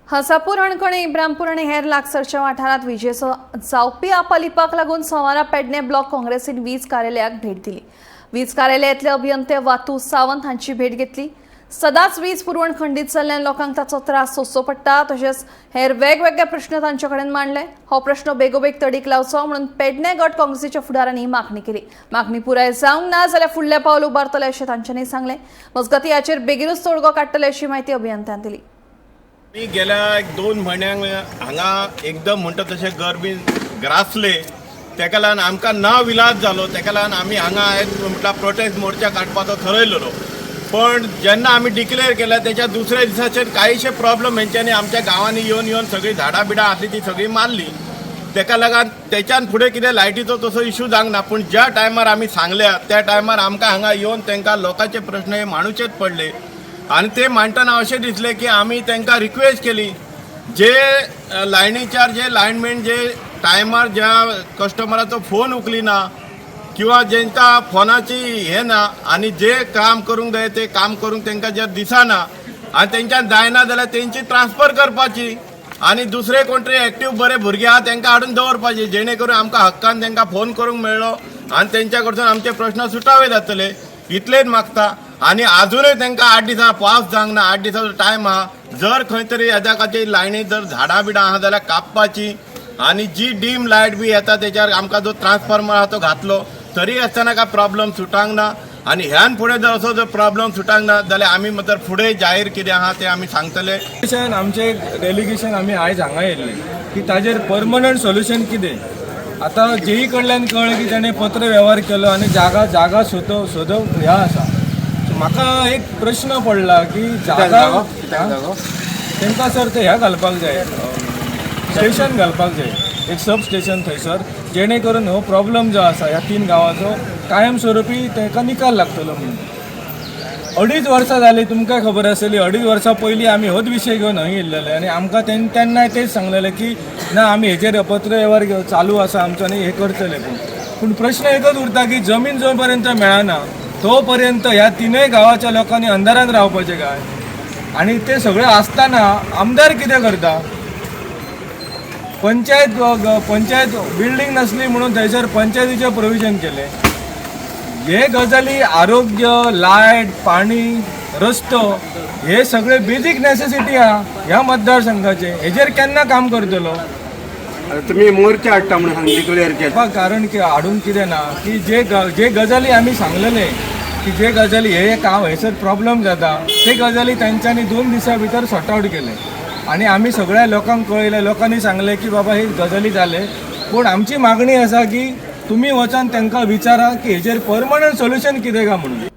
हसापूर अणकणे इब्रामपूर आणि हेर लागसरच्या वाठारात विजेचो जावपी आपलिपाक लागून सोमारा पेडणे ब्लॉक काँग्रेसीन वीज कार्यालयाक भेट दिली। वीज कार्यालयातले अभियंते वातू सावंत हांची भेट घेतली। सदांच वीज पुरवण खंडीत जाल्ल्यान लोकांक ताचो त्रास सोंसचो पडटा, तशेंच हेर वेगवेगळे प्रश्न तांचे कडेन मांडले। हो प्रश्न बेगोबेग तडीक लावचो म्हणून पेडणे गट काँग्रेसीच्या फुडाऱ्यांनी मागणी केली। मागणी पुराय जावंक ना जाल्यार फुडले पावल उबारतले अशें तांच्यांनी सांगलें। मजगतीं हाचेर बेगीनूच तोडगो काडटले अशी माहिती अभियंत्यान दिली। मी गेल्या 2 म्हयन्यांक हांगा एकदम म्हणटा तशें घर बी ग्रासले, तेका लागून आमकां ना विलाज जालो। तेका लागून आमी हांगा आयज म्हटल्यार प्रोटेस्ट मोर्चा काडपाचो ठरयलेलो, पण जेन्ना आमी डिक्लेअर केला त्याच्या दुसऱ्या दिसाचेर काहीशे प्रॉब्लेम हेंच्यांनी आमच्या गांवांनी येवन सगळी झाडां बिडां आसली ती सगळी मारली। तेका लागून त्याच्यान फुडें कितें लायटीचो तसो इशू जावंक ना, पूण ज्या टायमार आमी सांगल्या त्या टायमार आमकां हांगा येवन तांकां लोकांचे प्रश्न हे मांडूचेच पडले। आणि ते मांडटना अशें दिसलें की आमी तांकां रिक्वेस्ट केली, जे लायनीचेर जे लायनमॅन जे टायमार ज्या कस्टमराचो फोन उखलिना किंवा जेंकां फोनाची हे ना आनी जे काम करूंक जाय ते काम करूंक तांकां जे दिसना आनी तेंच्यान जायना जाल्यार तेंची ट्रान्सफर करपाची आनी दुसरे कोण तरी एक्टीव बरे भुरगे आहा तांकां हाडून दवरपाचे, जेणे करून आमकां हक्कान तांकां फोन करूंक मेळ्ळो आनी तेंच्या कडसून आमचे प्रश्न सुटावे जातले। इतलेच मागता। आणि अजूनही तांकां 8 दिसां पावस जावंक ना, 8 दिसाचो टायम आहा। जर खंय तरी हेज्या खातीर लायनी जर झाडां बिडां आहा जाल्यार कापपाची आनी जी डीम लायट बी येता तेच्यार आमकां जो ट्रान्सफॉर्मर आहा तो घातलो तरी आसतना काय प्रॉब्लेम सुटांक ना। आनी ह्यान फुडें जर असो जर प्रॉब्लेम सुटांक ना जाल्यार आमी मात्र फुडें जाहीर कितें आहा ते आमी सांगतले। आमचे डेलिगेशन आमी आयज हांगा येयल्ले की ताजेर परमनंट सोल्युशन कितें। आतां जेई कडल्यान कळ्ळें की ताणें पत्र व्यवहार केलो आनी जागा सोदप ह्या आसा। म्हाका एक प्रश्न पडला की जागा तांकां सर ते ह्या घालपाक जाय, स्टेशन घालपाक जाय, एक सब स्टेशन थंयसर, जेणे करून हो प्रॉब्लेम जो आसा ह्या 3 गांवांचो कायमस्वरुपी तांकां निकाल लागतलो म्हणून। 2.5 वर्सां जाली, तुमकां खबर आसतली। 2.5 वर्सां पयलीं आमी होच विशय घेवन हय येयल्लेले आनी आमकां तेन्नाय तेच सांगलेलें की ना आमी हेजेर पत्र व्यवहार चालू आसा आमचो आनी हे करतले। पूण प्रश्न एकच उरता की जमीन जो पर्यंत मेळना तो पर्यंत ह्या 3 गांवाच्या लोकांनी अंधारान रावपाचें काय? आणि ते सगळें आसतना आमदार कितें करता? पंचायत बिल्डींग नासली म्हणून थंयसर पंचायतीचें प्रोविजन केलें। हे गजाली आरोग्य, लायट, पाणी, रस्तो हे सगळे बेजीक नेसेसिटी आहा ह्या मतदारसंघाचे, हेजेर केन्ना काम करतलो? तुम्ही मोर्चा हाडटा म्हणून डिक्लेअर केला, कारण की हाडून कितें ना की जे गजाली आमी सांगलेले की जे गजाली हे काम हेसर प्रॉब्लेम जाता ते गजाली तांच्यांनी 2 दिसां भितर सॉर्ट आउट केले आणि आमी सगळ्या लोकांक कळयले। लोकांनी सांगले की बाबा हे गजाली जाले, पूण आमची मागणी आसा की तुम्ही वचून तांकां विचारा की हेजेर परमनंट सोल्युशन कितें काय म्हणून।